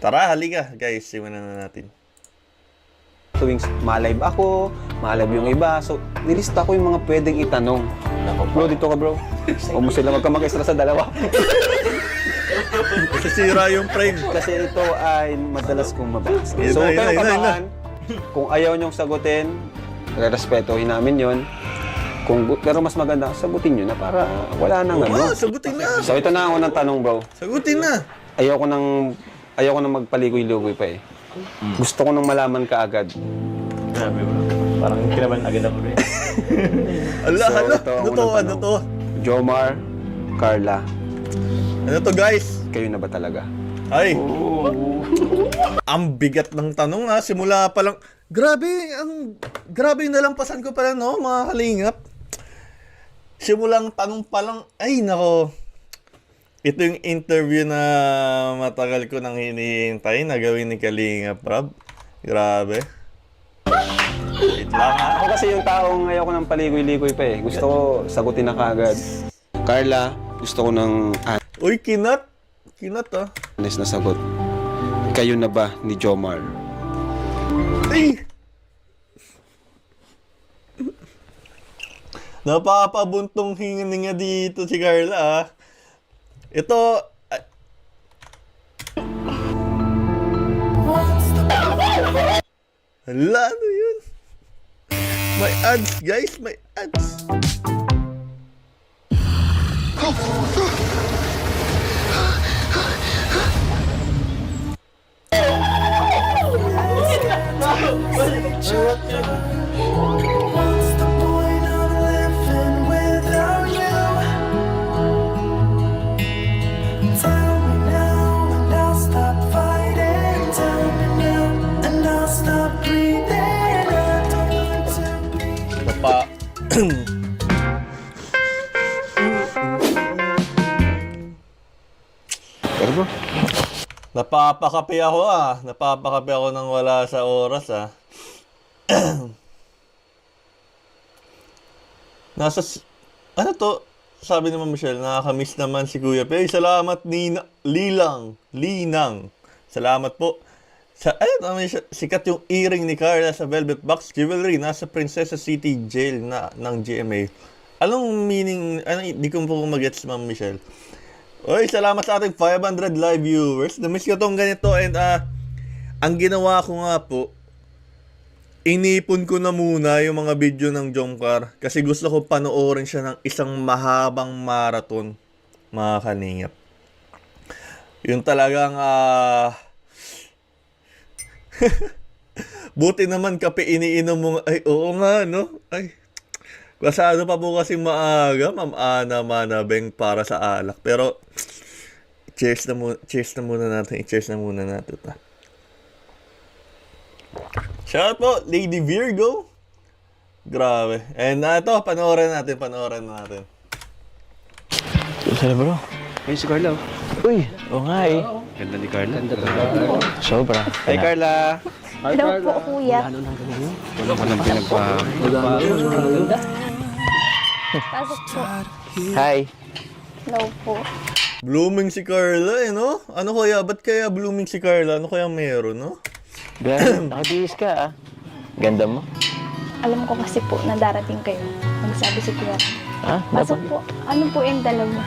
Tara, halika guys, simulan na natin. Tuwing ma-live ako, ma-live yung iba. So, nilista ko yung mga pwedeng itanong. Bro, dito ka bro. Huwag mo sila magka-mag-extra sa dalawa. Masisira yung frame. Kasi ito ay madalas kong mabasa. Yun So, na, yun pero na, yun na, kabahan, kung ayaw niyong sagutin, respetuhin namin yon. Pero mas maganda, sagutin nyo na para wala nang ano. Sagutin na. So, ito na ang unang tanong bro. Sagutin na. Ayoko nang magpaligoy-ligoy pa eh. Gusto ko nang malaman ka agad. Grabe bro. Parang kinaban agad ako eh. Ala, So, ala. ito ang Ano to? unang Ano tanong. to? Jomar, Carla, Ano to guys? kayo na ba talaga? Ay. Ang bigat ng tanong ha. Simula pa lang. Grabe yung nalampasan ko pala no, mga kalingap. Simulang tanong pa lang. Ay nako. Ito yung interview na matagal ko nang hinihintay na gawin ni Kalingap Rob. Grabe. Wait lang ha. Ako kasi yung taong ayoko nang paligoy-ligoy pa eh. Gusto ko sagutin na kaagad. Carla, gusto ko ng Uy, kinat. Kinat ha. honest na sagot. Kayo na ba ni Jomar? Ay! Napapabuntong hininga dito si Carla ah. Ito... Hala, ano yun? May ads, guys. May ads. What's the point of living without you? Tell me now and I'll stop fighting. Tell me now and I'll stop breathing. I don't want to be. Napa... Pero bro, Napapakape ako ah. Napapakape ako nang wala sa oras ah. Ano to? Sabi naman Michelle, nakakamiss naman si Kuya Pe. Salamat Linang. Salamat po. Sikat yung earring ni Carla sa Velvet Box Jewelry. Nasa Princesa City Jail ng GMA. Anong meaning? Di ko po mag-gets, Ma'am Michelle. Oy, salamat sa ating 500 live viewers. Na-miss ko tong ganito and ang ginawa ko nga po, inipon ko na muna yung mga video ng Jomcar kasi gusto ko panoorin siya ng isang mahabang marathon, mga kaningap. Yung talagang buti naman kape iniinom mo. Ay, oo nga, no? Ay, kasano pa po kasing maaga, Ma'am Ana Manabeng para sa alak. Pero, cheers na muna natin. I-cheers na muna natin. Shout out po, Lady Virgo. Grabe. And ito, panoorin natin. Saan bro? ayun si Carla. Uy, oo nga eh. Ganda ni Carla. Sobra. Hey Carla! Hello po, kuya. Wala ka nang pinagpa... Pasok po. Hi. Hello po. Blooming si Carla no? Ano kaya? Ba't kaya blooming si Carla? Ano kaya meron, no? Grabe, nakabihis ka ah. Ganda mo. Alam ko kasi po na darating kayo. Magsabi si kuya. Ah, Pasok po. Ano po yung dala mo?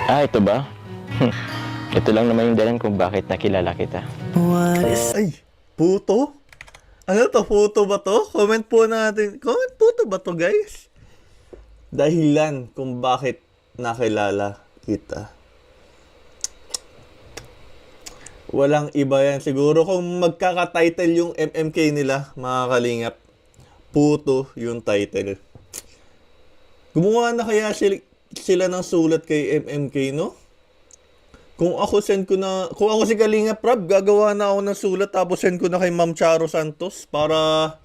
ito ba? Ito lang naman yung dalan kung bakit nakilala kita. Ay, puto? Ano to? Puto ba to? Comment po natin. Comment puto ba to, guys? Dahilan kung bakit nakilala kita. Walang iba yan. Siguro kung magkaka-title yung MMK nila, mga kalingap, puto yung title. Gumawa na kaya sila ng sulat kay MMK, no? Kung ako si Kalingap Rob, gagawa na ako ng sulat tapos send ko na kay Ma'am Charo Santos para...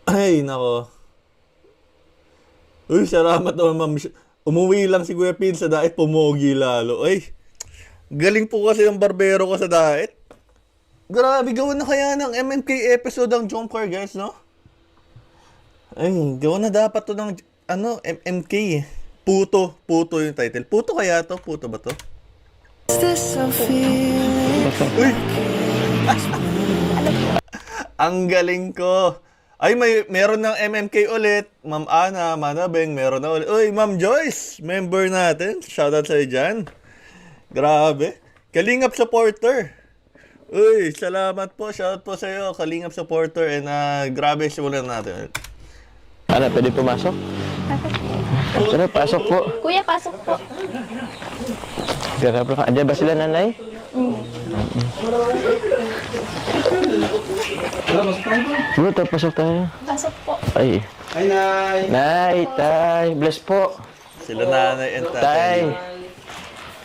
Ay, nako. Uy, salamat naman, Ma'am. Umuwi lang si Kuya Pin sa diet, pumogi lalo. Ay, galing po kasi ng barbero ko sa diet. Grabe, gawin na kaya ng MMK episode ang Jomcar, guys, no? Ay, gawin na dapat to ng, MMK eh. Puto yung title. Puto kaya to? Puto ba to? Is this a feeling? Uy! Ang galing ko. Ay, meron ng MMK ulit. Ma'am Ana, Manabeng, meron na ulit. Uy, Ma'am Joyce, member natin. Shoutout sa'yo dyan. Grabe. Kalingap supporter. Uy, salamat po. Shoutout po sa'yo, Kalingap supporter. And grabe, simulan natin. Ana, pwede pumasok? Tara, pasok po. Kuya, pasok po. Grabe ka. Andiyan ba sila, nanay? Bro, pasok tayo. Pasok po. Ay. Hi, Nay! Nay, tay. Bless po. Sila nanay and Tay. tatay.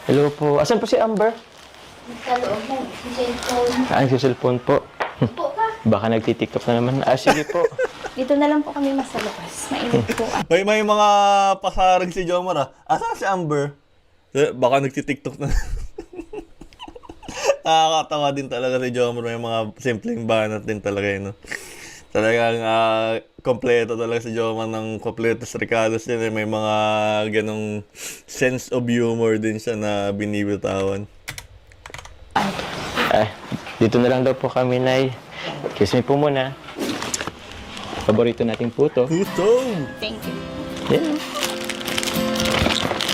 Hello po. Asan po si Amber? Kaloob mo. Cellphone. Ay, si cellphone po. Po ka. Baka nagtitiktok na naman. Sige po. Dito na lang po kami mas sa labas. Mainit po. May mga pasaring si Jomar ah. Asan si Amber? Baka nagtitiktok na. Nakakatawa din talaga si Jomar. May mga simpleng banat din talaga yun. No? Talagang kompleto talaga si Jomar ng kompletos recados din. May mga ganong sense of humor din siya na binibitawan. Ay, dito na lang daw po kami, Nay. Kiss me po muna. Paborito nating puto. Puto! Thank you. Yeah.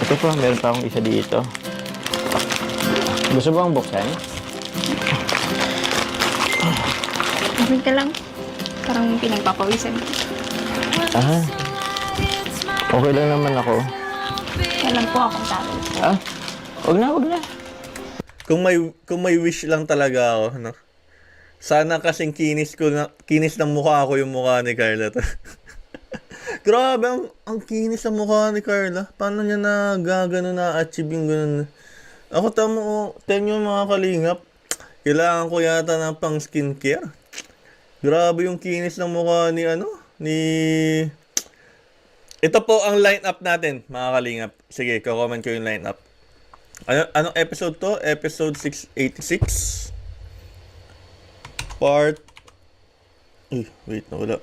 Ito po, meron pa akong isa dito. Gusto mo bang buksan? Meron ka lang. Parang pinagpapawisan. Ah, okay lang naman ako. Kailan po akong tawag. Ah, wag na. Kung may wish lang talaga ako, no? Sana kasing kinis ng mukha ko yung mukha ni Carla. Grabe, ang kinis ng mukha ni Carla. Paano niya na-achieve yung ganun? Ako tenyo mga kalingap. Kailangan ko yata ng pang skincare. Grabe yung kinis ng mukha ni Ito po ang lineup natin, mga kalingap. Sige, comment ko yung lineup. Anong episode to? Episode 686. Wait, nawala.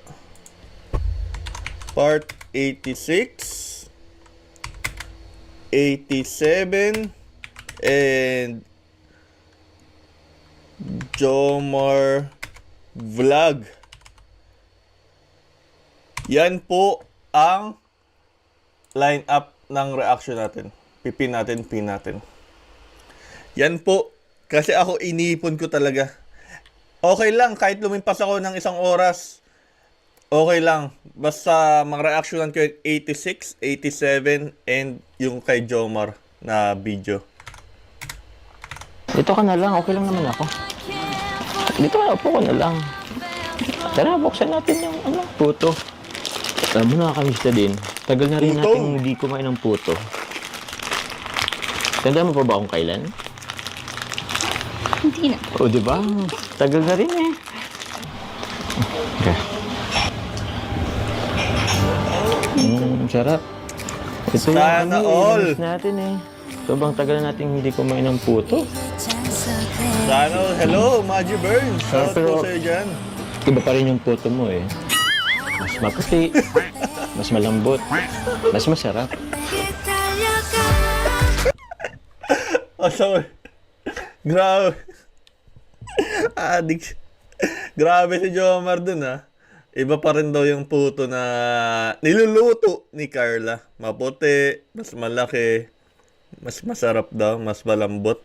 Part 86, 87, and Jomar Vlog. Yan po ang line-up ng reaction natin. Pin natin. Yan po. Kasi ako inipon ko talaga. Okay lang, kahit lumimpas ako ng 1 oras. Okay lang. Basta mag-reactionan ko yung 86, 87, and yung kay Jomar na video. Dito ka na lang, okay lang naman ako. Dito ka, upo ko na lang. Tara, buksan natin yung puto. Alam mo, nakakamiss na din. Tagal na rin Puto? natin hindi kumain ng puto. Tanda mo pa ba kung kailan? Hindi na. O, di ba? Tagal na rin eh. Okay. Sarap. Ito Sana all. inamis natin eh. Sobrang tagal na natin hindi kumain ng puto. Sana, hello, Maggie Burns. Shout Pero- po sa'yo dyan. Iba pa rin yung puto mo eh. Mas maputi, mas malambot, mas masarap. Oh, sorry. Grabe. Addict. Grabe si Jomar dun ah. Iba pa rin daw yung puto na niluluto ni Carla. Maputi, mas malaki, mas masarap daw, mas malambot.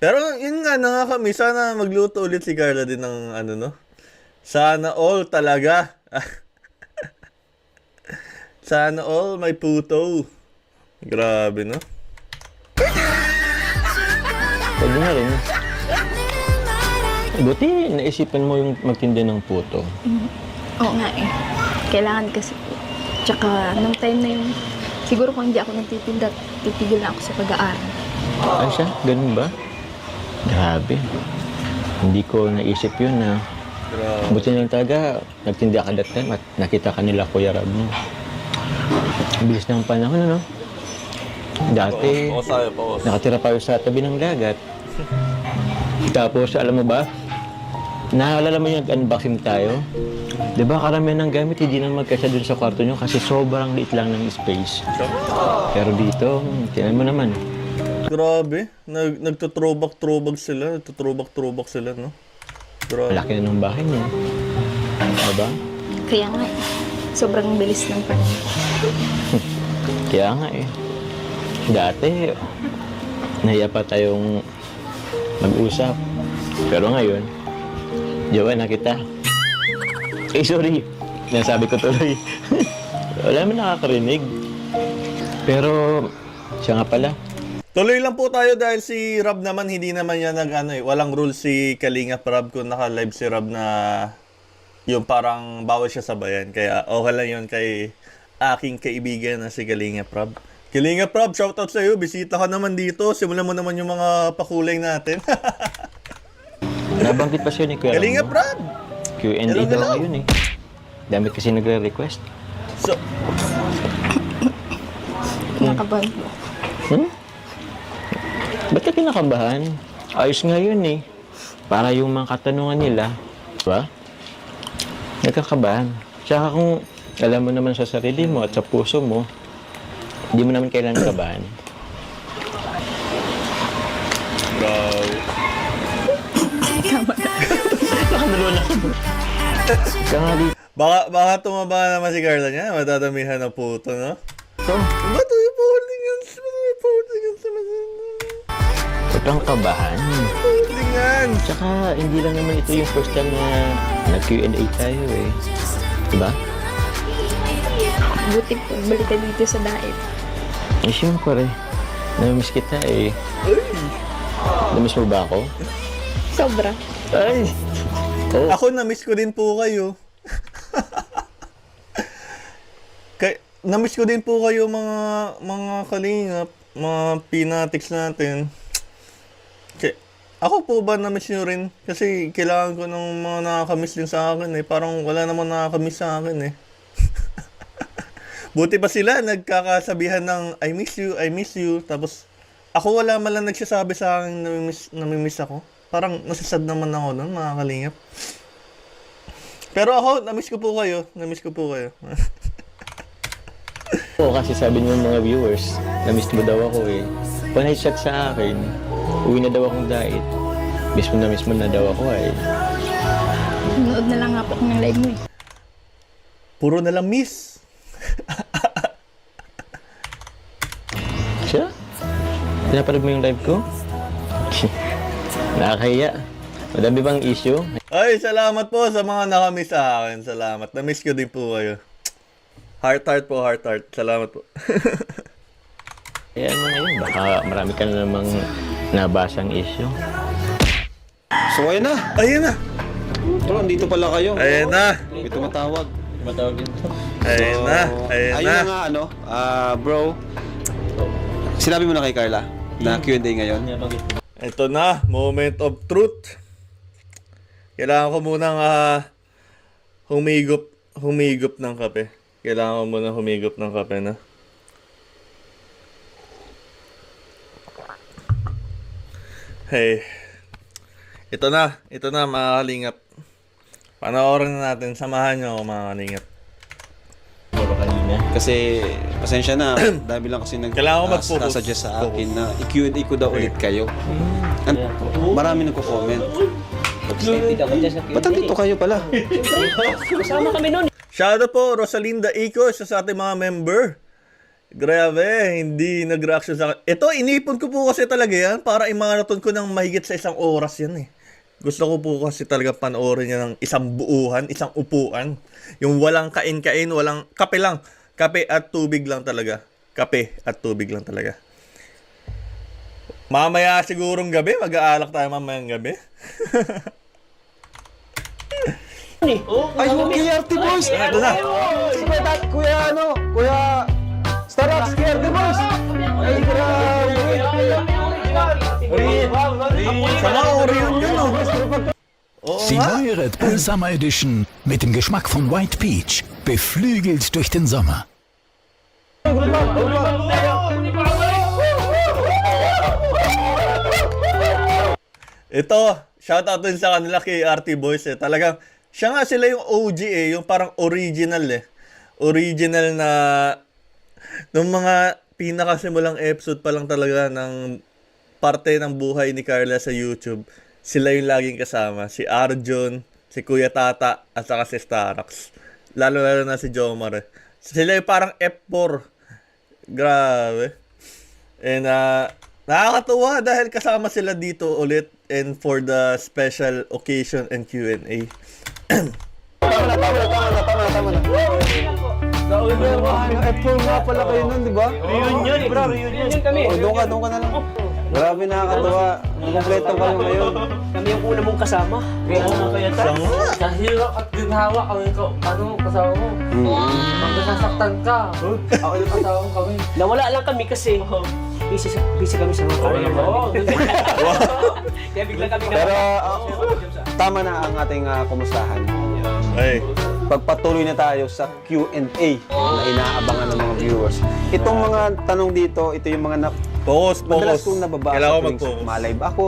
Pero yun nga, nakakami. Sana magluto ulit si Carla din ng no? Sana all talaga. Sana all may puto. Grabe, no? Pwede na rin. Buti naisipan mo yung magtinda ng puto. Oo nga eh. Kailangan kasi po. Tsaka, nung time na yung, siguro kung hindi ako nagtitinda, titigil na ako sa pag-aaral. Ay siya, ganun ba? Grabe. Hindi ko naisip yun na Grabe. buti lang talaga nagtinda ka that time at nakita ka nila Kuya Rab mo. Ang bilis ng panahon, ano? Dati, nakatira pa sa tabi ng dagat. Tapos, alam mo ba, naalala mo yung unboxing tayo? Di ba karamihan ng gamit hindi na magkasya dun sa kwarto nyo kasi sobrang liit lang ng space. Pero dito, tingnan mo naman. Grabe. Nagtutrobak-trobak sila. No? Grabe. Malaki na ng bahay niya. Diba? Kaya nga eh. Sobrang bilis ng panahon. Kaya nga eh. Dati, nahiya pa tayong mag-usap. Pero ngayon, jowa na kita. Eh, sorry. Nasabi ko tuloy. Wala naman nakakarinig. Pero, siya nga pala. Tuloy lang po tayo dahil si Rob naman, hindi naman yan walang rule si Kalingap Rob kung naka-live si Rob na yung parang bawal siya sabayan. Kaya okay lang yun kay aking kaibigan na si Kalingap Rob. Kalingap Rob, shoutout sa'yo. Bisita ka naman dito. Simulan mo naman yung mga pakulay natin. Nabanggit pa siya ni Kuya Kalingap Ram, Rob! no? Q&A Hello, daw hello. ngayon eh. Dami kasi nagre-request. So, Kinakabahan po. Ba't ka kinakabahan? Ayos nga yun eh. Para yung mga katanungan nila, diba? Nagkakabahan. Tsaka kung alam mo naman sa sarili mo at sa puso mo, hindi mo naman kailangan kabahan. wow. Kaya nga dito. Baka tumaba naman si Carla niya. Matadamihan ng puto, no? Ba't yung holdingan? Huwag kang kabahan. Holdingan! Tsaka hindi lang naman ito yung first time na nag-Q&A tayo eh. Diba? Buti po, balik ka dito sa diet. Eh syempre, namimiss kita eh. Namiss mo ba ako? Sobra. Ay! Oh. Ako, na-miss ko din po kayo. Na-miss ko din po kayo mga kalingap, mga pinatics natin. Ako po ba na-miss nyo rin? Kasi kailangan ko ng mga nakakamiss din sa akin eh. Parang wala namang nakakamiss sa akin eh. Buti pa sila nagkakasabihan ng I miss you. Tapos ako wala man lang nagsasabi sa akin namimiss ako. Parang nasasad naman ako nun, mga kalingap. Pero ako, na-miss ko po kayo. Oo, kasi sabi ng mga viewers, na-miss mo daw ako eh. Pag na-chat sa akin, uwi na daw akong diet. Miss mo na daw ako eh. Nood na lang nga po ako ng live mo eh. Puro na lang miss. Siya? Pinapanood mo yung live ko? Nakakahiya. Madami bang issue? Ay, salamat po sa mga nakamiss sa akin. Salamat. Na-miss ko din po kayo. Heart po. Salamat po. Kaya ano ngayon, baka marami ka na namang nabasang issue. So, ayun na. Ayun na. Bro, andito pala kayo. Ayun na. May tumatawag. Ayun na. Ayun na nga, bro. Sinabi mo na kay Carla na Q&A ngayon. Ito na. Moment of truth. Kailangan ko munang humigop ng kape. Kailangan ko munang humigop ng kape na. Hey. Ito na mga kalingap. Panoorin na natin. Samahan nyo ako mga kalingap. Kasi, pasensya na, dami lang kasi Kailangan ko mag-focus. suggest sa akin na i-Q&A ko daw ulit kayo. Marami nagko-comment. Ba't andito kayo pala? Shoutout po Rosalinda Ico, isa sa ating mga member. Grabe, hindi nag-reaction sa akin. Ito, inipon ko po kasi talaga yan para i-marathon ko ng mahigit sa 1 oras yan eh. Gusto ko po kasi talaga panoorin niya ng isang buuhan, isang upuan. Yung walang kain-kain, walang kape lang. Kape at tubig lang talaga. Mamaya sigurong gabi, mag-aalak tayo mamayang gabi. Ay, Kuya RT Boys! Ito na. Kuya Starbucks, Kuya RT Boys! Ay, grabe! Sama Orion yun oh. Oo Die nga. neue Red Bull Summer Edition mit dem Geschmack von White Peach, beflügelt durch den Sommer. Ito, shoutout din sa kanila kay RT Boys eh. Talagang, siya nga sila yung OG eh, yung parang original eh. Original na, nung mga pinakasimulang episode pa lang talaga ng parte ng buhay ni Carla sa YouTube, sila yung laging kasama. Si Arjun, si Kuya Tata, at saka si Starax. Lalo-lalo na si Jomar. Sila yung parang F4. Grabe. And nakakatuwa dahil kasama sila dito ulit and for the special occasion and Q&A. Tama na. F4 nga pala kayo nun, di ba? Reunion kami. Doon ka na lang. Grabe, nakakatuwa. Kompleto kayo ngayon. Kami yung una mong kasama. Kaya Sa sa hirap at ginhawa kami kasama mo. Pag nasasaktan ka, ako yung kasama mo kami. Nawala lang kami kasi busy kami sa mga career namin. Kaya bigla kami Pero tama na ang ating kumustahan. Ay, Pagpatuloy na tayo sa Q&A na inaabangan ng mga viewers. Itong mga tanong dito, ito yung mga focus. madalas kong nababasa Kailangan ko tuwing mag-focus. ma-live ako,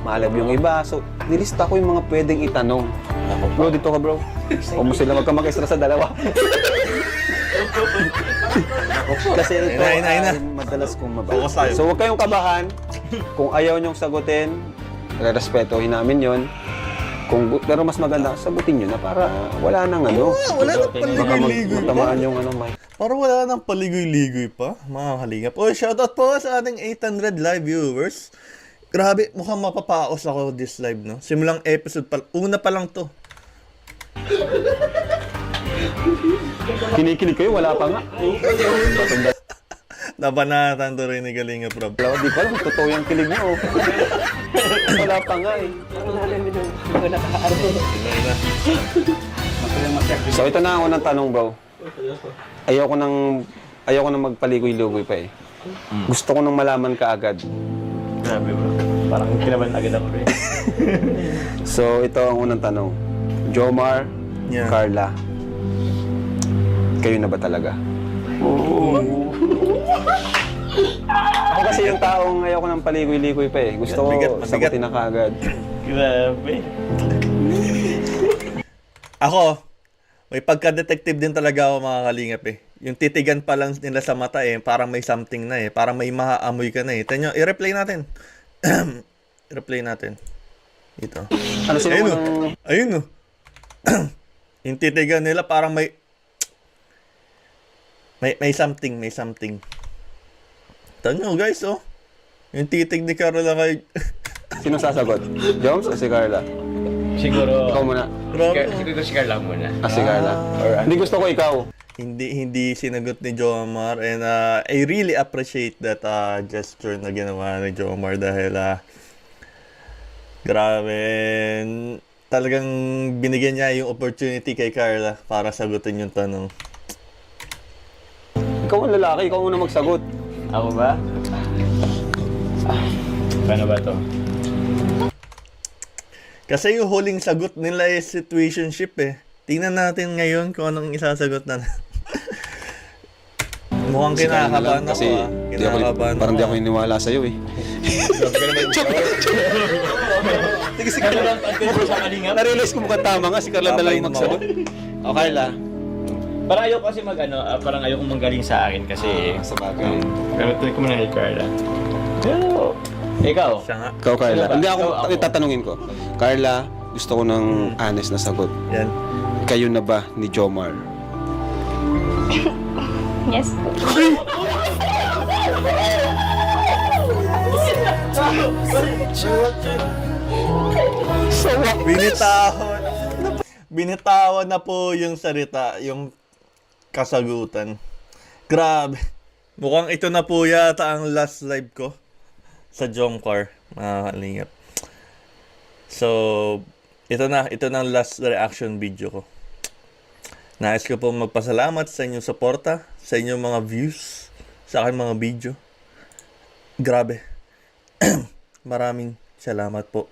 ma-live yung iba. So, nilista ko yung mga pwedeng itanong. Bro, dito ka bro. Huwag mo sila magka-mag-extra sa dalawa. Kasi ito Ina. ay madalas kong Focus tayo. mabasa. So, huwag kayong kabahan. Kung ayaw niyong sagutin, respetuhin namin yon. Pero mas maganda, sagutin nyo na para wala nang ano. Wala nang Baka paligoy-ligoy pa. magtamaan yung mic. Parang wala nang paligoy-ligoy pa, mga kalingap. Oy, shoutout po sa ating 800 live viewers. Grabe, mukhang mapapaos ako this live, no? Simulang episode pa, una pa lang to. Kinikilig kayo, wala pa nga. Nabanatan to rin ni Kalingap Rob. Wala, di ko alam, totoo yung kilig niyo. Wala pa nga eh. So ito na ang unang tanong, bro. Ayoko nang magpaligoy-ligoy pa eh. Gusto ko nang malaman ka agad. Grabe bro. Parang kinabahan agad ako rin. So ito ang unang tanong. Jomar, Yeah. Carla, kayo na ba talaga? Ako kasi yung taong ayoko nang paligoy-ligoy pa eh. Gusto ko Mabigat. sagutin na kaagad. Grabe. Ako, may pagka-detective din talaga ako, mga kalingap eh. Yung titigan pa lang nila sa mata eh, parang may something na eh. Parang may mahaamoy ka na eh. Tanyo, i-replay natin. I-replay natin. Dito. Ano sino Ayun mo o. Ayun o. Yung titigan nila parang may something. Tanyo guys oh. Yung titig ni Carla kay... Sino sasagot? Joms o si Carla? Siguro, Ikaw muna. Grabe. siguro si Carla muna. Si Carla. Hindi gusto ko ikaw. Hindi sinagot ni Jomar and I really appreciate that gesture na ginawa ni Jomar dahil grabe, talagang binigyan niya yung opportunity kay Carla para sagutin yung tanong. Ikaw ang lalaki, ikaw una magsagot. Ako ba? Paano ba to? Kasi yung huling sagot nila is situationship eh. Tingnan natin ngayon kung anong isasagot na. Mukhang kinakabahan ako Kinakabahan parang di ako. ako iniwala sa'yo eh. Sige, si Carla lang sa kalingap. Na-realize ko mukhang tama nga, si Carla na lang yung magsagot. O Carla. Parang ayoko kasi parang ayoko manggaling sa akin kasi... Sa bagay. Pero tuloy ko muna kay Carla. Pero, ikaw? Siya nga. Ikaw Carla. Ano ba? Hindi ako, Ako. tatanungin ko. Carla, gusto ko ng honest na sagot. Yan. Kayo na ba ni Jomar? Yes. Binitawan na po yung salita, yung kasagutan. Grabe. Mukhang ito na po yata ang last live ko sa Jomcar, mga kalingap. So, ito na ang last reaction video ko. Nais ko po magpasalamat sa inyong suporta, sa inyong mga views, sa aking mga video. Grabe. Maraming salamat po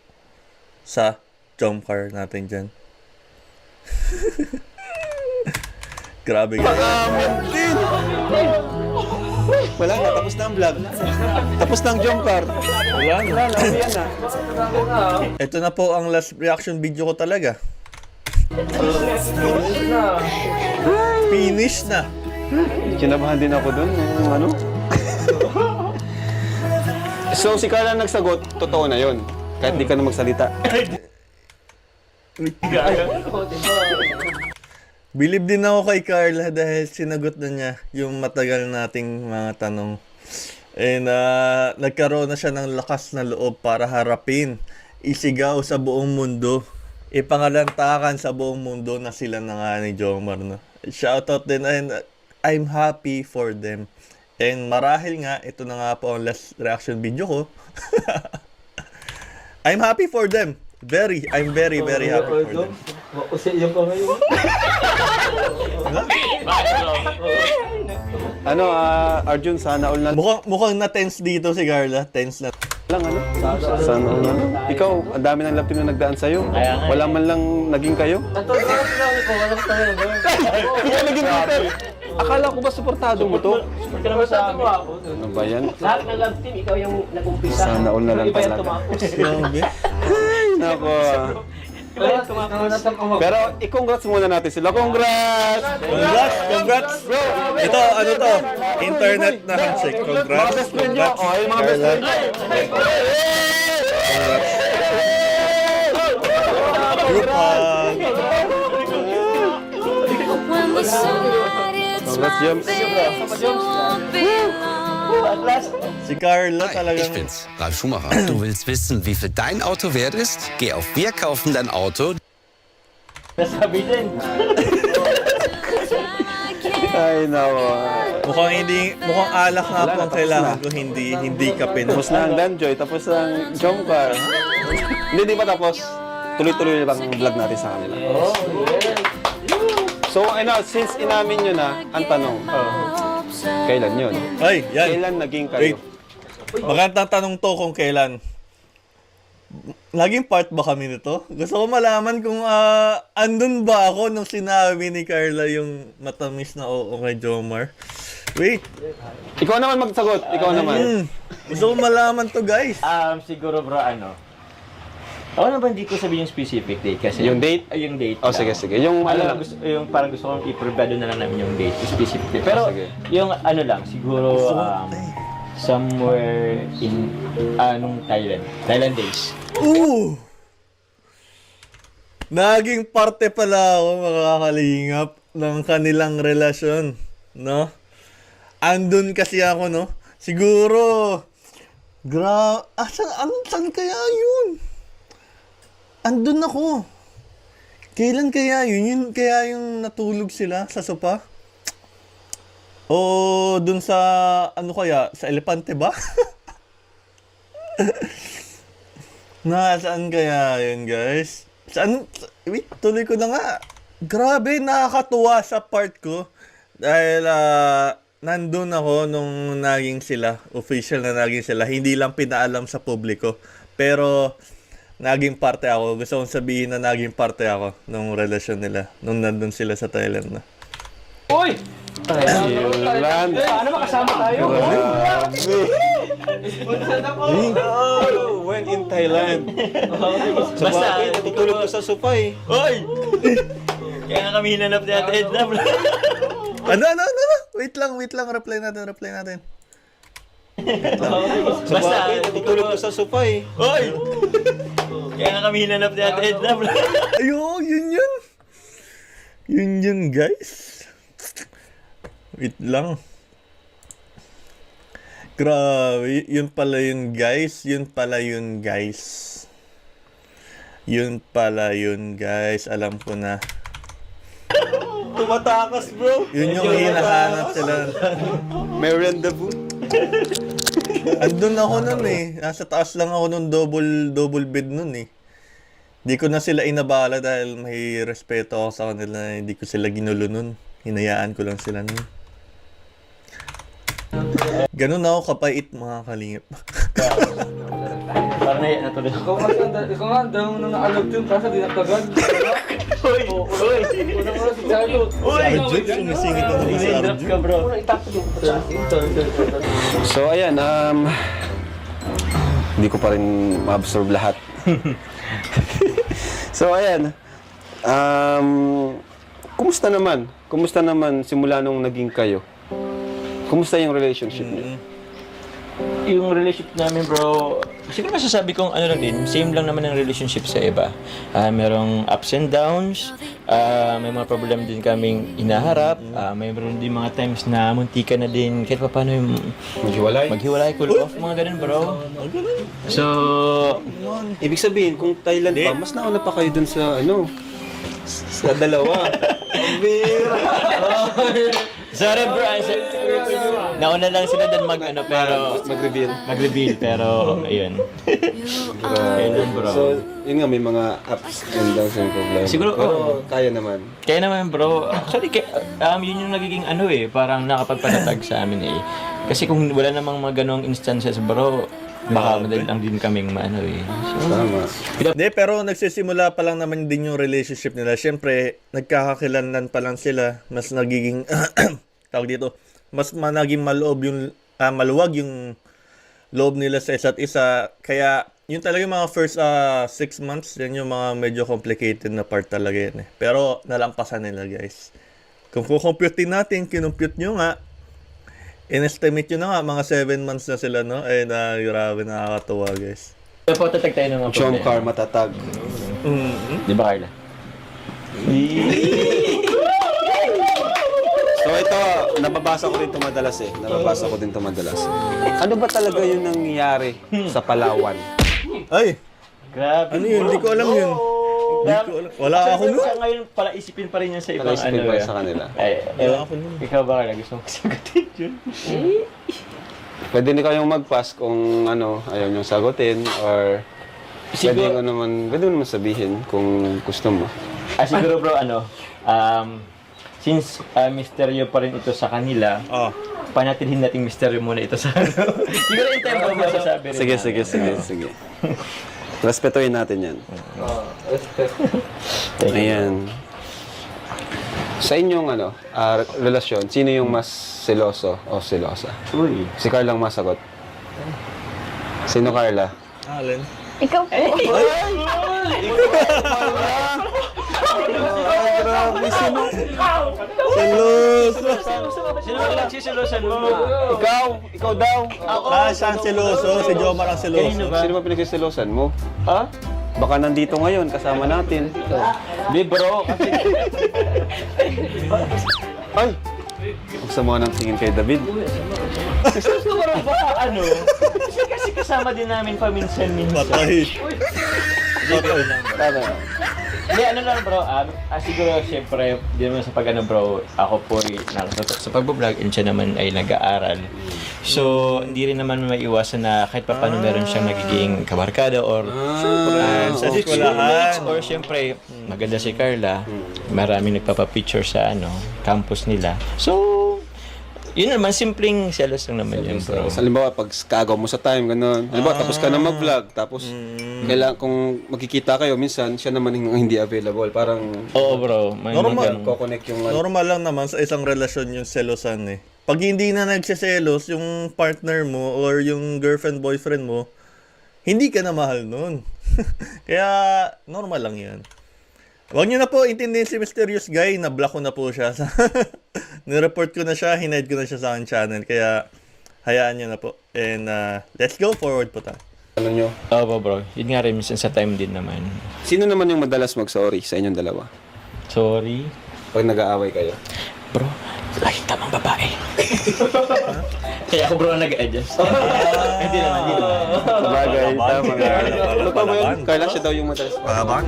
sa Jomcar natin dyan. Grabe guys. Wala na, tapos na ang vlog. Tapos na ang Jomcar. Wala na, yan na. Ito na po ang last reaction video ko talaga. Finish na. Kinabahan din ako dun. Ano? So, si Carla nagsagot, totoo na yun. Kahit di ka na magsalita. Bilib din ako kay Carla dahil sinagot na niya yung matagal nating mga tanong. And nagkaroon na siya ng lakas na loob para harapin, isigaw sa buong mundo, ipangalantakan sa buong mundo na sila na nga ni Jomar. No? Shoutout din, and I'm happy for them. And marahil nga, ito na nga po ang last reaction video ko. I'm happy for them. I'm very happy for them. Kasi yung kamay mo. Ano, Arjun, sana all na Mukhang na-tense dito si Carla. Tense na. lang, ano? Sana all na. Ikaw, ang dami ng love team na nagdaan sa'yo. Wala man lang naging kayo. Natulog ako sila ko, walang tayo ba? Hindi naging hater. Akala ko ba suportado mo to? Porque naman sa amin. Ano ba yan? Lahat ng love team, ikaw yung nag-umpisa. Sana all na lang Iba yung talaga. tumakos. Grabe. Ay, nako. Iba yung tumakos. Pero i-congrats muna natin sila. Congrats! Congrats! Ito, ano to? Internet na handshake. Mga Congrats. best friend nyo. Oh, yung mga best Carla. friend. Group hug. When we started Congrats, James. Si Carla Ich talagang... bin's, Ralf Schumacher. Du willst wissen, wie viel dein Auto wert ist? Geh auf Wir kaufen dein Auto. Nasabi din. Ay, nako. Mukhang alak nga po ang kailangan ko, hindi kape. Tapos na ang Danjoy, tapos na ang Jomcar. Hindi, di pa tapos. Tuloy-tuloy lang ang vlog natin sa kanila. So, ano, since inamin nyo na, ang tanong, kailan yun? Ay, yan. Kailan naging Wait. kayo? Magandang tanong to kung kailan. Naging part ba kami nito? Gusto ko malaman kung andun ba ako nung sinabi ni Carla yung matamis na oo kay Jomar. Wait. Ikaw naman magsagot. Ikaw naman. Gusto ko malaman to, guys. Siguro bro, ako naman hindi ko sabihin yung specific date kasi Yung date? Yung date. Oh, sige, sige. Yung ano lang. Yung parang gusto kong i-privado na lang namin yung date, yung specific date. Pero Sige. yung ano lang, siguro somewhere in Thailand days. Ooh! Naging parte pala ako, mga kalingap, ng kanilang relasyon, no? Andun kasi ako, no? Siguro, saan kaya yun? Andun ako. Kailan kaya yun? Yun kaya yung natulog sila sa sopa? O dun sa, ano kaya? Sa elepante ba? Nasaan kaya yun, guys? Wait, tuloy ko na nga. Grabe, nakakatuwa sa part ko. Dahil, nandun ako nung naging sila. Official na naging sila. Hindi lang pinaalam sa publiko. Pero, naging parte ako. Gusto kong sabihin na naging parte ako nung relasyon nila. Nung nandun sila sa Thailand na. Uy! Thailand. Paano makasama tayo? When in Thailand. Basta, natutulog ko sa sopa eh. Hoy! Kaya nga kami hinanap ni Ate Edna. Ano? Wait lang. Reply natin. Basta, natutulog ko sa sopa eh. Hoy! Kaya nga kami hinanap ni Ate Edna. Ayo, yun. Yun, guys. Wait lang. Grabe, yun pala yun, guys. Alam ko na. Tumatakas, bro. Yun yung hinahanap sila. May rendezvous. Andun ako nun eh. Nasa taas lang ako nung double bed nun eh. Di ko na sila inabala dahil may respeto ako sa kanila. Hindi ko sila ginulo nun. Hinayaan ko lang sila nun. Ganun ako kapait, mga kalingap. Parang natulog ako. Ikaw nga, dahil mo nang naalog yun, kasi di nagtagad. Hoy! Unang oras si Charlotte. Arjun, sumisingit na naman si Drop Arjun. ka bro. Itapos sa akin. So, ayan. Hindi ko pa rin ma-absorb lahat. So, ayan. Kumusta naman? Kumusta naman simula nung naging kayo? Kumusta yung relationship niyo? Yung relationship namin, bro, siguro masasabi kong ano lang din, same lang naman ang relationship sa iba. Merong ups and downs, may mga problem din kaming inaharap, mayroon din mga times na muntika na din, kahit pa paano yung maghiwalay, cool off, mga ganun, bro. So, Ibig sabihin, kung Thailand pa, mas nauna pa kayo dun sa sa dalawa. sorry bro, nauna lang sila doon pero mag-reveal, pero ayun. Ayun bro. So, yun nga, may mga ups and downs yung problema. Siguro, pero kaya naman. Kaya naman bro, actually yun yung nagiging parang nakapagpanatag sa amin eh. Kasi kung wala namang mga ganong instances bro, baka madali lang din kaming So, Tama. Hindi, pero nagsisimula pa lang naman din yung relationship nila. Siyempre, nagkakakilanlan pa lang sila. Mas nagiging, tawag dito, mas naging maluwag yung loob nila sa isa't isa. Kaya, yun talaga yung mga first 6 months, yan yung mga medyo complicated na part talaga yan eh. Pero, nalampasan nila guys. Kung kukomputin natin, kinumpute nyo nga, in-estimate nyo na nga, mga 7 months na sila, no? Ay, grabe, nakakatuwa, guys. Kaya po tatag tayo ng mga Chong problema. car matatag. Di ba, Carla? So ito, nababasa ko din ito madalas. Ano ba talaga yung nangyayari sa Palawan? Ay, Grabe. ano yun? Hindi ko alam yun. Hindi ko alam. Wala ako nun. Sa ngayon, pala isipin pa rin yan sa ibang Palaisipin pa sa kanila. Wala ako nun. Ikaw ba, Carla? Gusto mo sagutin yun? Pwede na kayong mag-pass kung ayaw niyong sagutin or pwede mo naman sabihin kung gusto mo. Siguro bro, since misteryo pa rin ito sa kanila, panatilhin natin misteryo muna ito sa siguro yung tempo mo masasabi rin. Sige. Respetuhin natin yan. Ayan. Sa inyong relasyon, sino yung mas seloso o selosa? Uy. Si Carla ang masagot. Sino Carla? Alin? Ikaw po. Grabe, sino? Seloso! Sino ang nagsisilosan mo? Ikaw daw. Siya ang seloso. Si Jomar ang seloso. Sino ba pinagsiselosan mo? Ha? Baka nandito ngayon, kasama natin. Di bro, kasi Ay! Huwag sa mga nang tingin kay David. siguro baka kasi kasama din namin paminsan-minsan. Patay. Tama. Hindi, lang bro, siguro siyempre, di naman sa bro, ako po sa pagbablog, and siya naman ay nag-aaral. So, hindi rin naman maiwasan na kahit pa paano meron siyang nagiging kabarkada or Sa eskwelahan. or siyempre, maganda si Carla, maraming nagpapapicture sa campus nila. So, yun naman, simpleng selos lang naman yun, bro. Halimbawa, pag kagaw mo sa time, gano'n. Halimbawa, tapos ka na mag-vlog, tapos kailangan kung magkikita kayo, minsan siya naman yung hindi available. Parang Oo, bro. Normal. ko-connect yung Normal lang naman sa isang relasyon yung selosan eh. Pag hindi na nagsiselos yung partner mo or yung girlfriend, boyfriend mo, hindi ka na mahal nun. Kaya, normal lang yan. Huwag nyo na po intindihin si Mysterious Guy, na-block ko na po siya. Nireport ko na siya, hinide ko na siya sa aking channel. Kaya, hayaan nyo na po. And let's go forward po tayo. ano nyo. Oo, bro. Yun nga rin, minsan sa time din naman. Sino naman yung madalas mag-sorry sa inyong dalawa? Sorry. Pag nag-aaway kayo? Bro, lagi tamang babae. Kaya ako bro nag-adjust. Hindi naman. Bagay, tama nga. Totoo ba yun? Palaban. Carla, siya daw yung madalas. Palaban.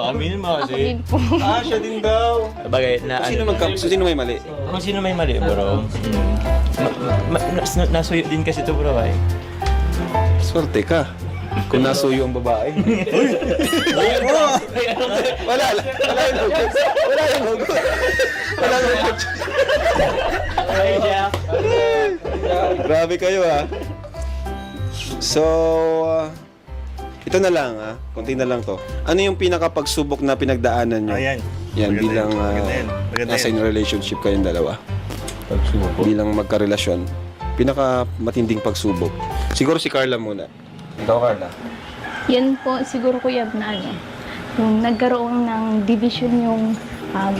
Aminin mo kasi. Din po. Siya din daw. Bagay na Sino may mali? Kung sino may mali, bro. Nasuyo din kasi to bro eh. Swerte ka. Kung nasuyo ang babae. Wala yung hugot. Ay, Jack. Grabe kayo So, ito na lang konti na lang to. Ano yung pinakapagsubok na pinagdaanan nyo? Ayan. Yan, Maganda bilang yan. Maganda yan. Maganda nasa yan. relationship kayong dalawa. Bilang magkarelasyon. Pinaka matinding pagsubok. Siguro si Carla muna. Ikaw, Carla. Yan po, siguro kuya na yung nagkaroon ng division yung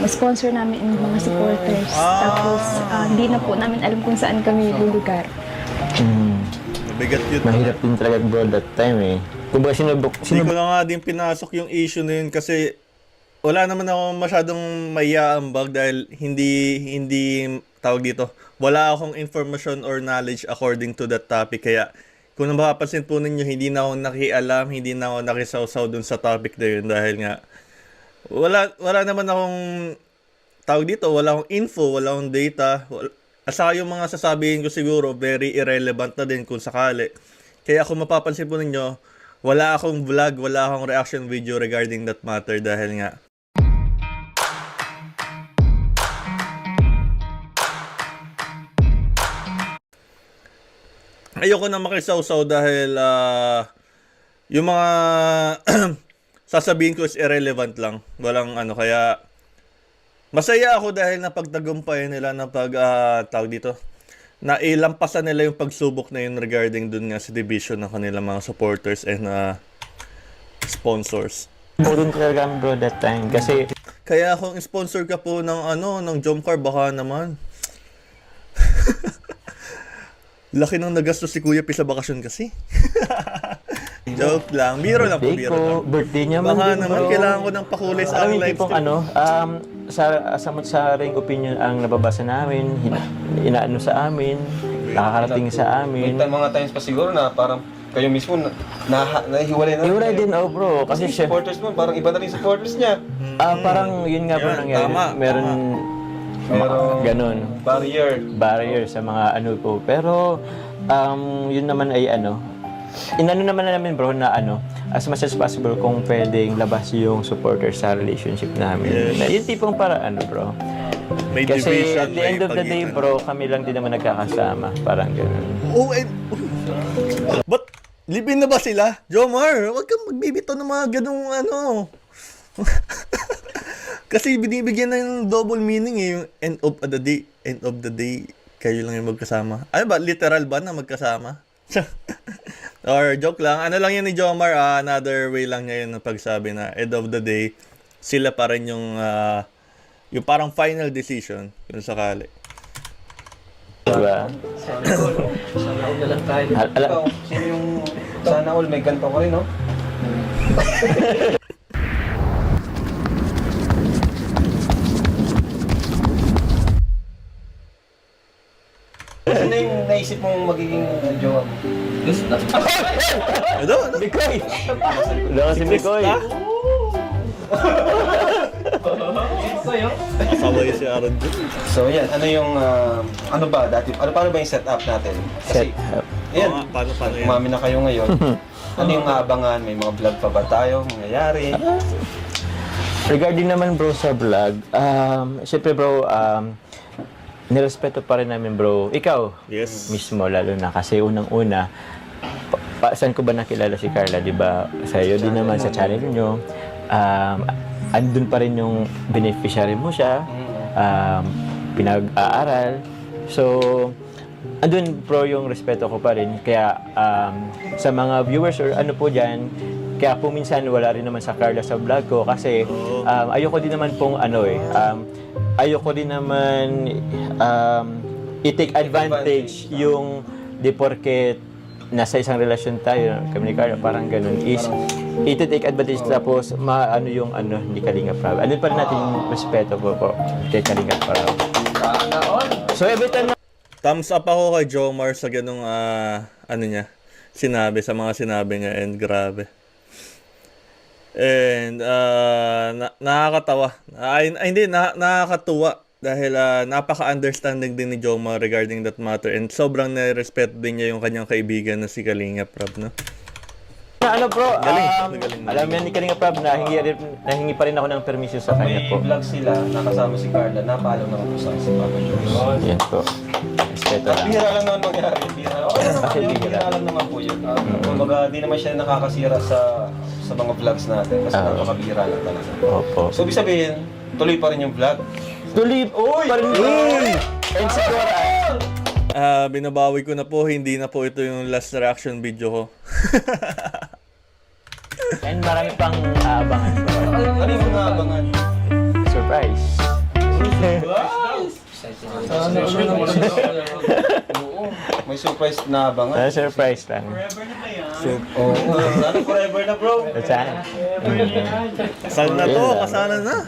sponsor namin yung mga supporters. Tapos, hindi na po namin alam kung saan kami lulugar. Bigat yun. Mahirap din talaga bro that time eh. Kung ba Hindi ko na nga din pinasok yung issue na yun kasi wala naman ako masyadong maiaambag dahil hindi tawag dito. Wala akong information or knowledge according to that topic. Kaya kung mapapansin po ninyo, hindi na ako nakialam, hindi na ako nakisawsaw dun sa topic na yun dahil nga wala naman akong tawag dito, wala akong info, wala akong data. At saka yung mga sasabihin ko siguro, very irrelevant na din kung sakali. Kaya kung mapapansin po ninyo, wala akong vlog, wala akong reaction video regarding that matter dahil nga ayoko na makisawsaw dahil yung mga sasabihin ko is irrelevant lang. Walang ano, kaya masaya ako dahil napagtagumpayan nila na tawag dito, na ilampasan nila yung pagsubok na yun regarding dun nga sa division ng kanilang mga supporters and sponsors. Pudun talaga bro that time kasi Kaya kung sponsor ka po ng Jomcar, baka naman. Laki nang nagastos si Kuya Pi sa bakasyon kasi. Joke lang. Biro lang po, biro lang. Birthday niya man Baka din, naman bro. kailangan ko ng pakulay sa Alam aking mo, live tipong stream. sa ring opinion ang nababasa namin, inaano sa amin, nakakarating sa amin. May mga times pa siguro na parang kayo mismo nahiwalay na. Iwalay din, bro. Kasi siya, supporters mo, parang iba na rin supporters niya. parang yun nga bro Yan, nangyari. tama, Meron ganun. Barrier. Sa mga ano po. Pero, yun naman ay inano naman na namin bro na as much as possible kung pwedeng labas yung supporter sa relationship namin. Yes. Na, yung tipong para bro. May Kasi division, at the may end of the day pagitan. bro, kami lang din naman nagkakasama. Parang ganun. Oh, but, live-in na ba sila? Jomar, huwag kang magbibito ng mga ganung Kasi binibigyan na yung double meaning yung end of the day, kayo lang yung magkasama. Ano ba, literal ba na magkasama? Or joke lang, ano lang yun ni Jomar, another way lang niya yun ng pagsabi na end of the day, sila pa rin yung parang final decision kung sakali. Diba? Sana all na lang tayo. Ikaw, sino yung sana all may ganito ka rin, no? Ano yung naisip mong magiging jowa mo? Ano? Mikoy! Wala kasi Mikoy. Asawa yun si Aaron dun. So yan, ano yung, paano ba yung setup natin? Kasi, yan, Oo nga, paano yan? umami na kayo ngayon. Ano yung aabangan? May mga vlog pa ba tayo? Mangyayari? Regarding naman bro sa vlog, syempre bro, nirespeto pa rin namin bro. Ikaw Yes. mismo lalo na kasi unang-una, saan ko ba nakilala si Carla, di ba? Sa iyo din naman sa channel nyo. Andun pa rin yung beneficiary mo siya, pinag-aaral. So, andun bro yung respeto ko pa rin. Kaya sa mga viewers or ano po dyan, kaya po minsan wala rin naman sa Carla sa vlog ko kasi ayoko din naman pong ayoko din naman i-take advantage yung di porket nasa isang relasyon tayo, kami ni Carla, parang ganun, is i-take advantage tapos yung ni Kalinga Prab. Andun pa rin natin yung respeto po kay Kalinga Prab. So every time Thumbs up ako kay Jomar sa ganung sinabi, sa mga sinabi niya, and grabe. And nakakatawa. Nakakatuwa dahil napaka-understanding din ni Jomar regarding that matter, and sobrang na-respect din niya yung kanyang kaibigan na si Kalinga Prab, no? bro, Galing. alam yan ni Kalinga Prab, nahingi pa rin ako ng permission sa kanya May po. vlog sila, nakasama si Carla, napaalam naman po sa si Papa Jones. Yan po. Respeto At lang. bihira lang naman mangyari. Bihira. Okay naman Kasi yun, bihira. bihira lang naman po yun. Kumbaga, di naman siya nakakasira sa mga vlogs natin kasi napakabihira lang talaga. Opo. So, ibig sabihin, tuloy pa rin yung vlog. Tuloy pa rin bro. And siguro, Binabawi ko na po, hindi na po ito yung last reaction video ko. and marami pang aabangan bro. Ano yung mga abangan? Surprise. May surprise na abangan. Surprise lang. Oo. Ano forever na bro? Sana. Kasal na to, kasana na.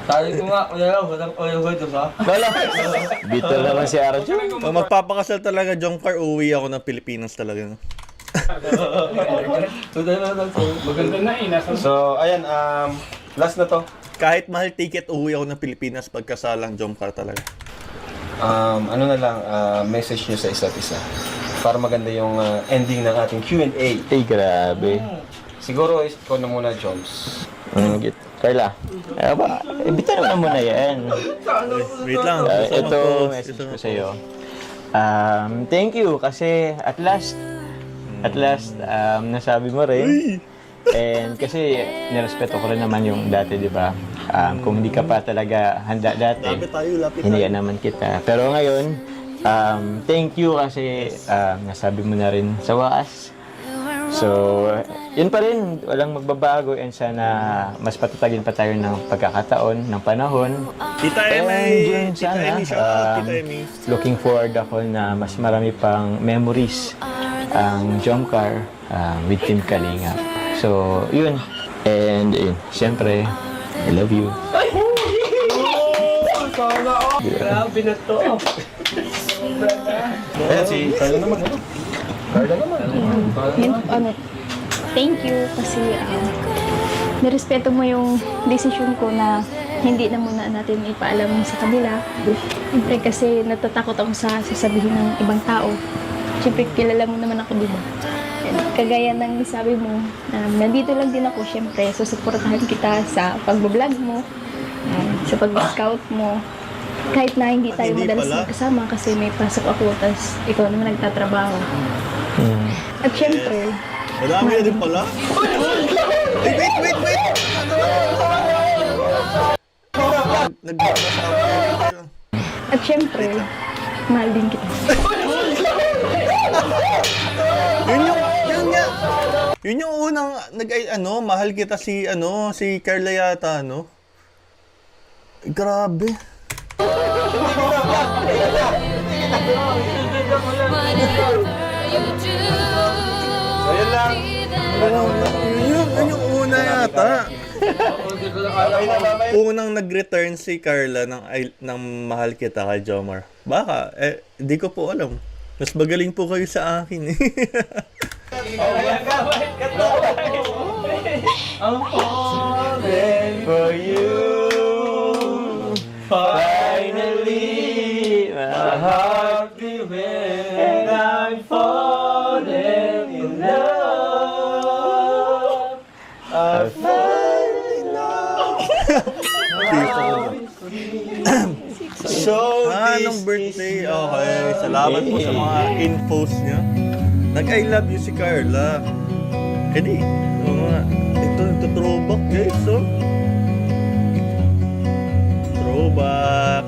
Sabi ko nga, kuya lang, walang oil ito ba? Lola! Bito naman si Arjo. Pag magpapakasal talaga, Jomcar, uwi ako ng Pilipinas talaga. Maganda na eh, nasa So, ayan, last na to. Kahit mahal ticket, uwi ako ng Pilipinas pagkasalang Jomcar talaga. Ano na lang, message nyo sa isa't isa. Para maganda yung ending ng ating Q&A. Ay, grabe. Siguro, ikaw na muna, Joms. Carla, bito naman muna yan. Wait lang. Ito, message ko sa'yo. Thank you kasi at last, nasabi mo rin. And kasi nirespeto ko rin naman yung dati, di ba? Kung hindi ka pa talaga handa dati, hinayaan naman kita. Pero ngayon, thank you kasi nasabi mo na rin sa wakas. So, yun pa rin, walang magbabago and sana mas patatagin pa tayo ng pagkakataon, ng panahon. Tita And Emmy! yun Tita sana, Emmy, shout out, Tita Emmy. looking forward ako na mas marami pang memories ang Jomcar with Team Kalinga. So, yun. And yun, siyempre, I love you. Grabe na to. Ayan, si Carla naman. Thank you kasi nirespeto mo yung decision ko na hindi na muna natin ipaalam sa kanila. Siyempre kasi natatakot ako sa sasabihin ng ibang tao. Siyempre kilala mo naman ako, di ba? And kagaya ng sabi mo, nandito lang din ako, siyempre, susuportahan kita sa pag-vlog mo, sa pag-scout mo. Kahit na hindi tayo Hindi madalas pala. magkasama kasi may pasok ako, tapos ikaw naman nagtatrabaho. At syempre, Madami na din pala. Ay, wait! at syempre, mahal din kita. Yun yung unang mahal kita si Carla yata, Grabe. Ayun lang. Yun yung una yata. Unang nag-return si Carla ng mahal kita kay Jomar. Baka, di ko po alam. Mas magaling po kayo sa akin eh. I'm falling For you, finally, my heart when I'm falling in love. I finally So, Nung birthday, okay. Salamat po sa mga infos niya. Nag-I love you si Carla. Eh di, ito throwback guys, Throwback.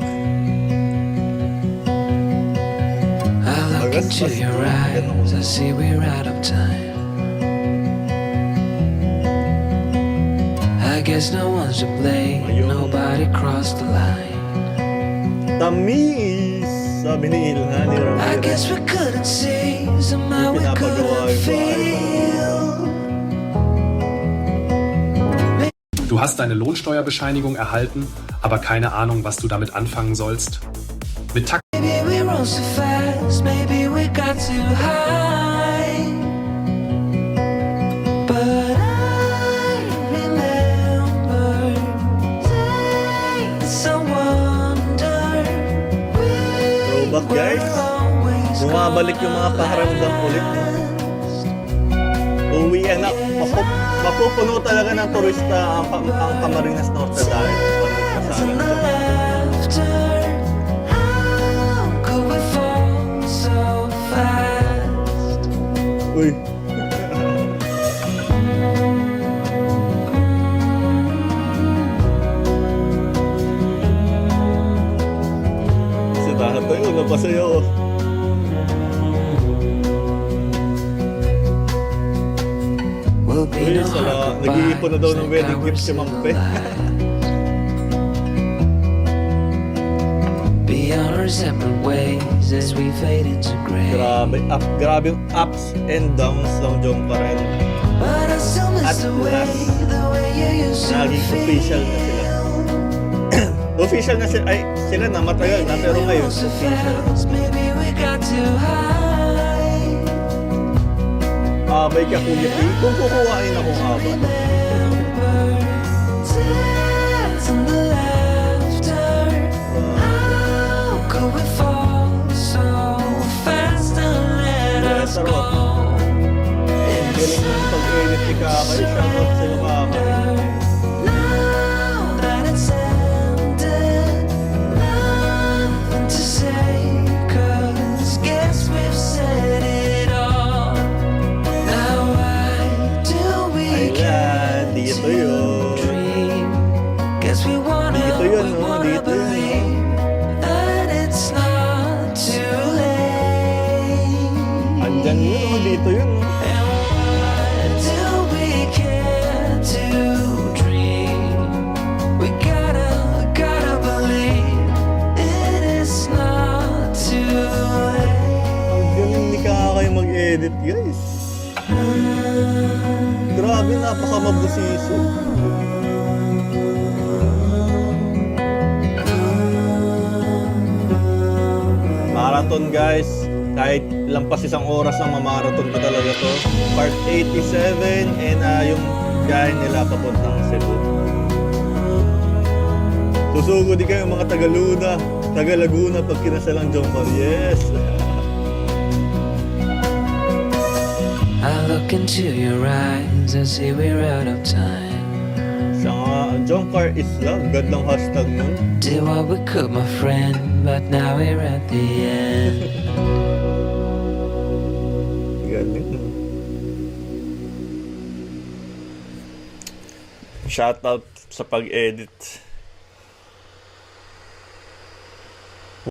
I look into your eyes, I see we're out of time. I guess no one's to blame, nobody crossed the line. Tamis! Sabi ni Ilhan, ni I Ramirez. guess we couldn't see, somehow we Pinapagawa couldn't yung feel. Du hast deine Lohnsteuerbescheinigung erhalten, aber keine Ahnung, was du damit anfangen sollst. Mit Maybe we rose so fast, maybe we got too high. But I remember days I wonder. Throwback guys. Bumabalik yung mga paharamdam ulit. Uwi anak. Mapupuno talaga ng turista ang Camarines Norte dahil And the laughter, how could we fall so fast? Uy. Si Tahat tayo, napasayaw. We'll be Uy, no nag-iipon na daw ng wedding gift si Mampe. be on our separate ways as we fade into gray. Grabe yung ups and downs ng Jong pa rin. But I still At miss the way you used to Naging official na sila. Official na sila, ay sila na matagal na pero ngayon official. Maybe we got too high. Abay ka Kuya P, kung kukuhain ako abay. Tears and the laughter. How could we fall so fast and let us go? Galing yung pag-edit ni Kakay, shoutout sa'yo Kakay. Now that it's ended, nothing to say, 'cause guess we've said it all. Now why do we Ayan, dito yun. dream? Guess we wanna, Dito yun, we no? wanna Dito yun. believe that it's not too late. Andyan yun, oh, dito yun. Oh. And why do we care to dream? We gotta believe it is not too late. Ang galing ni Kakay mag-edit, guys. Grabe, napaka-mabusisi. Marathon, guys. Kahit lampas isang oras lang mamarathon ko talaga to. Part 87 and yung biyahe nila papuntang Cebu. Susugo di kayo mga taga-Luna, taga-Laguna pag kinasalang Jomar. Yes! I look into your eyes, I see we're out of time. Sa nga, Jomcar is love. Gandang hashtag nun. Did what we could, my friend, but now we're at the end. Galing. Shoutout sa pag-edit.